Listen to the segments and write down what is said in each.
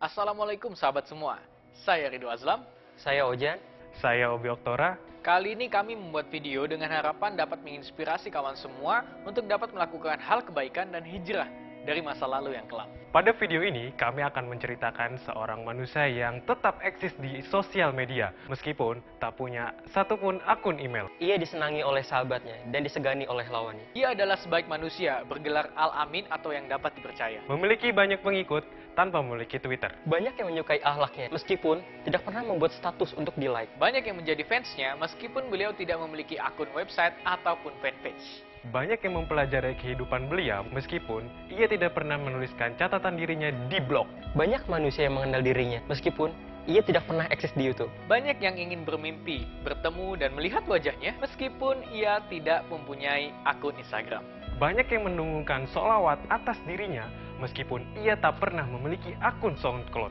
Assalamualaikum sahabat semua. Saya Ridho Azlam. Saya Ojan. Saya Obi Oktora. Kali ini kami membuat video dengan harapan dapat menginspirasi kawan semua untuk dapat melakukan hal kebaikan dan hijrah dari masa lalu yang kelam. Pada video ini, kami akan menceritakan seorang manusia yang tetap eksis di sosial media, meskipun tak punya satupun akun email. Ia disenangi oleh sahabatnya dan disegani oleh lawannya. Ia adalah sebaik manusia, bergelar Al-Amin atau yang dapat dipercaya. Memiliki banyak pengikut tanpa memiliki Twitter. Banyak yang menyukai akhlaknya, meskipun tidak pernah membuat status untuk di-like. Banyak yang menjadi fansnya, meskipun beliau tidak memiliki akun website ataupun fanpage. Banyak yang mempelajari kehidupan beliau, meskipun ia tidak pernah menuliskan catatan dirinya di blog. Banyak manusia yang mengenal dirinya, meskipun ia tidak pernah eksis di YouTube. Banyak yang ingin bermimpi, bertemu, dan melihat wajahnya, meskipun ia tidak mempunyai akun Instagram. Banyak yang mendengungkan sholawat atas dirinya, meskipun ia tak pernah memiliki akun SoundCloud.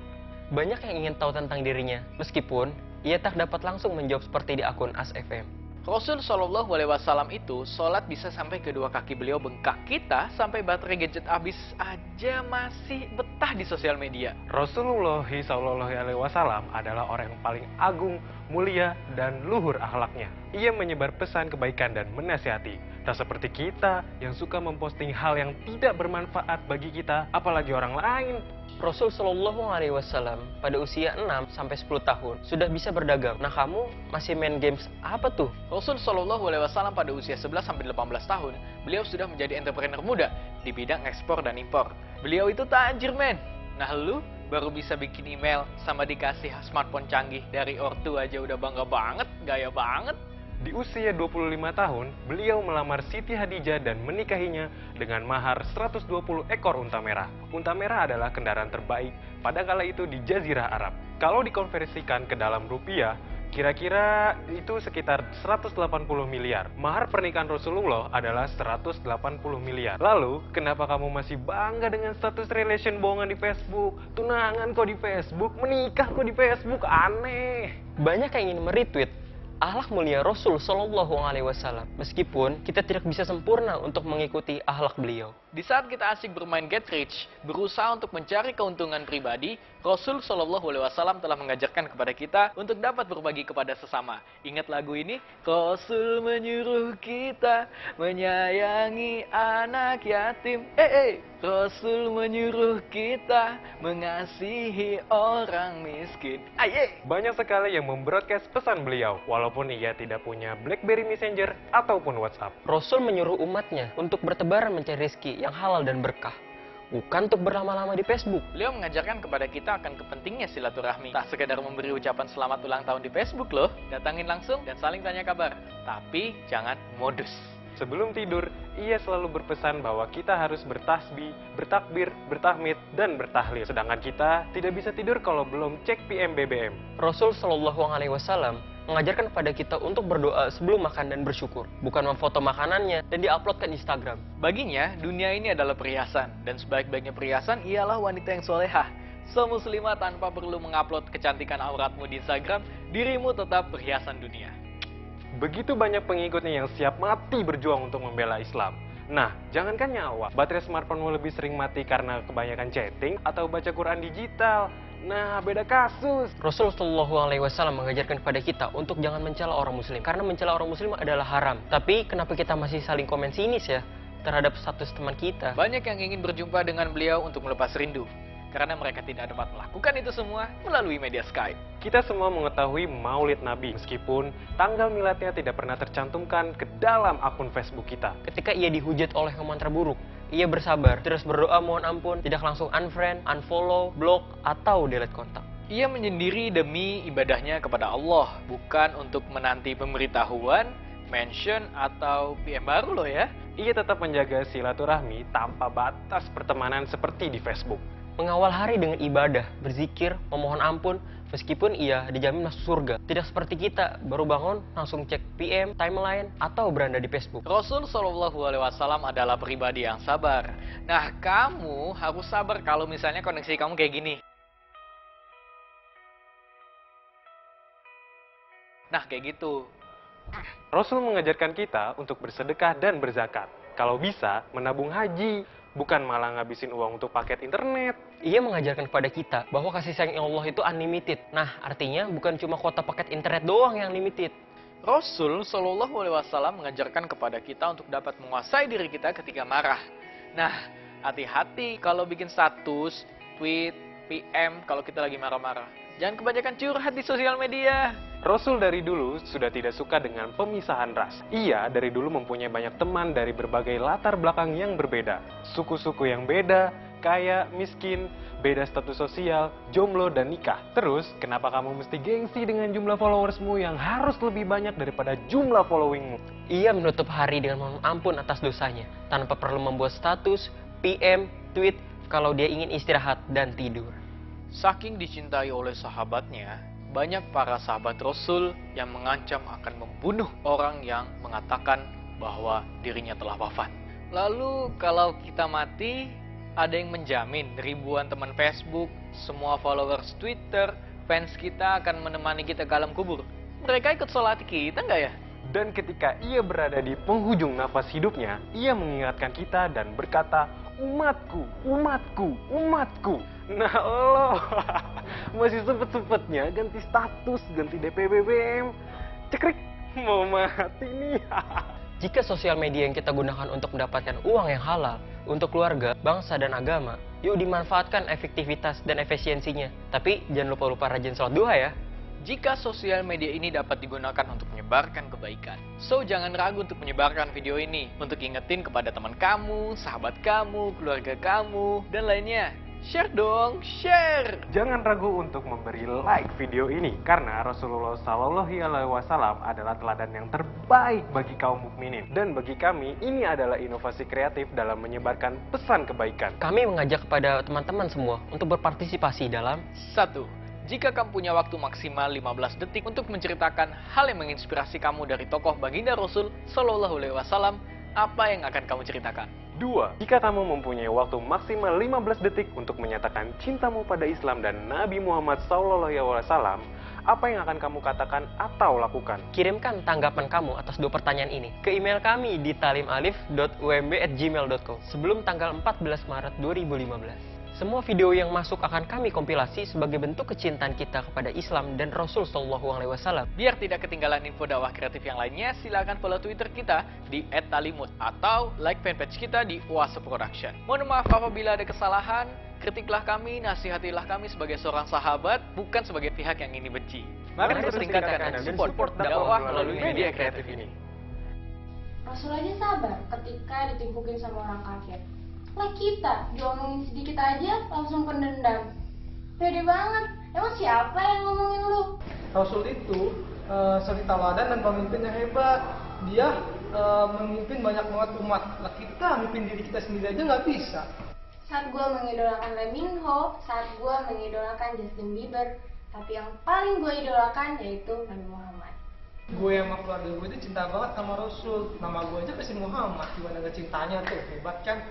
Banyak yang ingin tahu tentang dirinya, meskipun ia tak dapat langsung menjawab seperti di akun As.FM. Rasul Shallallahu Alaihi Wasallam itu sholat bisa sampai kedua kaki beliau bengkak. Kita sampai baterai gadget habis aja masih betah di sosial media. Rasulullah SAW adalah orang yang paling agung, mulia, dan luhur akhlaknya. Ia menyebar pesan kebaikan dan menasihati. Tak seperti kita yang suka memposting hal yang tidak bermanfaat bagi kita, apalagi orang lain. Rasul Shallallahu Alaihi Wasallam pada usia 6-10 tahun sudah bisa berdagang. Nah, kamu masih main games apa tuh? Rasul Shallallahu Alaihi Wasallam pada usia 11-18 tahun, beliau sudah menjadi entrepreneur muda di bidang ekspor dan impor. Beliau itu tajir, men. Nah, lu baru bisa bikin email sama dikasih smartphone canggih dari ortu aja udah bangga banget, gaya banget. Di usia 25 tahun, beliau melamar Siti Hadijah dan menikahinya dengan mahar 120 ekor unta merah. Unta merah adalah kendaraan terbaik pada kala itu di Jazirah Arab. Kalau dikonversikan ke dalam rupiah, kira-kira itu sekitar 180 miliar. Mahar pernikahan Rasulullah adalah 180 miliar. Lalu, kenapa kamu masih bangga dengan status relation bohongan di Facebook? Tunangan kok di Facebook, menikah kok di Facebook, aneh. Banyak yang ingin meretweet akhlak mulia Rasul Shallallahu Alaihi Wasallam, meskipun kita tidak bisa sempurna untuk mengikuti akhlak beliau. Di saat kita asik bermain Get Rich, berusaha untuk mencari keuntungan pribadi, Rasul Shallallahu Alaihi Wasallam telah mengajarkan kepada kita untuk dapat berbagi kepada sesama. Ingat lagu ini? Rasul menyuruh kita menyayangi anak yatim. Rasul menyuruh kita mengasihi orang miskin. Aye! Banyak sekali yang membroadcast pesan beliau, walaupun ia tidak punya BlackBerry Messenger ataupun WhatsApp. Rasul menyuruh umatnya untuk bertebaran mencari rezeki yang halal dan berkah, bukan untuk berlama-lama di Facebook. Beliau mengajarkan kepada kita akan kepentingnya silaturahmi. Tak sekedar memberi ucapan selamat ulang tahun di Facebook loh. Datangin langsung dan saling tanya kabar. Tapi jangan modus. Sebelum tidur, ia selalu berpesan bahwa kita harus bertasbih, bertakbir, bertahmid, dan bertahlil. Sedangkan kita tidak bisa tidur kalau belum cek PM BBM. Rasul Shallallahu Alaihi Wasallam mengajarkan kepada kita untuk berdoa sebelum makan dan bersyukur, bukan memfoto makanannya dan diupload ke Instagram. Baginya, dunia ini adalah perhiasan, dan sebaik-baiknya perhiasan ialah wanita yang solehah. Muslimah tanpa perlu mengupload kecantikan auratmu di Instagram, dirimu tetap perhiasan dunia. Begitu banyak pengikutnya yang siap mati berjuang untuk membela Islam. Nah, jangankan nyawa, baterai smartphone-mu lebih sering mati karena kebanyakan chatting atau baca Quran digital. Nah, beda kasus. Rasul Shallallahu Alaihi Wasallam mengajarkan kepada kita untuk jangan mencela orang muslim, karena mencela orang muslim adalah haram. Tapi kenapa kita masih saling komen sinis ya terhadap status teman kita? Banyak yang ingin berjumpa dengan beliau untuk melepas rindu, karena mereka tidak dapat melakukan itu semua melalui media Skype. Kita semua mengetahui Maulid Nabi, meskipun tanggal miladnya tidak pernah tercantumkan ke dalam akun Facebook kita. Ketika ia dihujat oleh komentar buruk, ia bersabar, terus berdoa mohon ampun, tidak langsung unfriend, unfollow, block, atau delete kontak. Ia menyendiri demi ibadahnya kepada Allah, bukan untuk menanti pemberitahuan, mention, atau PM baru loh ya. Ia tetap menjaga silaturahmi tanpa batas pertemanan seperti di Facebook. Mengawal hari dengan ibadah, berzikir, memohon ampun, meskipun ia dijamin masuk surga. Tidak seperti kita, baru bangun, langsung cek PM, timeline, atau beranda di Facebook. Rasul Shallallahu Alaihi Wasallam adalah pribadi yang sabar. Nah, kamu harus sabar kalau misalnya koneksi kamu kayak gini. Nah, kayak gitu. Rasul mengajarkan kita untuk bersedekah dan berzakat. Kalau bisa, menabung haji. Bukan malah ngabisin uang untuk paket internet. Ia mengajarkan kepada kita bahwa kasih sayang Allah itu unlimited. Nah, artinya bukan cuma kuota paket internet doang yang limited. Rasul Shallallahu Alaihi Wasallam mengajarkan kepada kita untuk dapat menguasai diri kita ketika marah. Nah, hati-hati kalau bikin status, tweet, PM kalau kita lagi marah-marah. Jangan kebanyakan curhat di sosial media. Rasul dari dulu sudah tidak suka dengan pemisahan ras. Ia dari dulu mempunyai banyak teman dari berbagai latar belakang yang berbeda. Suku-suku yang beda, kaya, miskin, beda status sosial, jomblo, dan nikah. Terus, kenapa kamu mesti gengsi dengan jumlah followersmu yang harus lebih banyak daripada jumlah followingmu? Ia menutup hari dengan mohon ampun atas dosanya, tanpa perlu membuat status, PM, tweet, kalau dia ingin istirahat dan tidur. Saking dicintai oleh sahabatnya, banyak para sahabat Rasul yang mengancam akan membunuh orang yang mengatakan bahwa dirinya telah wafat. Lalu kalau kita mati, ada yang menjamin ribuan teman Facebook, semua followers Twitter, fans kita akan menemani kita ke alam kubur. Mereka ikut sholat kita nggak ya? Dan ketika ia berada di penghujung nafas hidupnya, ia mengingatkan kita dan berkata, umatku, umatku, umatku. Nah lo masih sempet-sempetnya ganti status, ganti DP BBM. Cekrik, mau mati nih. Jika sosial media yang kita gunakan untuk mendapatkan uang yang halal, untuk keluarga, bangsa, dan agama, yuk dimanfaatkan efektivitas dan efisiensinya. Tapi jangan lupa rajin sholat duha ya. Jika sosial media ini dapat digunakan untuk menyebarkan kebaikan, so jangan ragu untuk menyebarkan video ini, untuk ingetin kepada teman kamu, sahabat kamu, keluarga kamu, dan lainnya. Share dong, share! Jangan ragu untuk memberi like video ini, karena Rasulullah Shallallahu Alaihi Wasallam adalah teladan yang terbaik bagi kaum mukminin. Dan bagi kami, ini adalah inovasi kreatif dalam menyebarkan pesan kebaikan. Kami mengajak kepada teman-teman semua untuk berpartisipasi dalam 1. Jika kamu punya waktu maksimal 15 detik untuk menceritakan hal yang menginspirasi kamu dari tokoh baginda Rasul Shallallahu Alaihi Wasallam, apa yang akan kamu ceritakan? 2. Jika kamu mempunyai waktu maksimal 15 detik untuk menyatakan cintamu pada Islam dan Nabi Muhammad SAW, apa yang akan kamu katakan atau lakukan? Kirimkan tanggapan kamu atas 2 pertanyaan ini ke email kami di talimalif.umb@gmail.com sebelum tanggal 14 Maret 2015. Semua video yang masuk akan kami kompilasi sebagai bentuk kecintaan kita kepada Islam dan Rasul Shallallahu Alaihi Wasallam. Biar tidak ketinggalan info dakwah kreatif yang lainnya, silakan follow Twitter kita di @talimut atau like fanpage kita di Oase Production. Mohon maaf apabila ada kesalahan, kritiklah kami, nasihatilah kami sebagai seorang sahabat, bukan sebagai pihak yang ingin benci. Mari terus tingkatkan dan support dakwah melalui media kreatif ini. Rasul aja sabar ketika ditimpukin sama orang kafir. Lah kita, diomongin sedikit aja langsung pendendam. Pede banget, emang siapa yang ngomongin lu? Rasul itu suri teladan dan pemimpin yang hebat. Dia memimpin banyak banget umat. Lah kita memimpin diri kita sendiri aja nggak bisa. Saat gue mengidolakan Lee Min Ho, saat gue mengidolakan Justin Bieber, tapi yang paling gue idolakan yaitu Nabi Muhammad. Gue sama keluarga gue itu cinta banget sama Rasul. Nama gue aja kasih Muhammad, gimana gak cintanya tuh, hebat kan?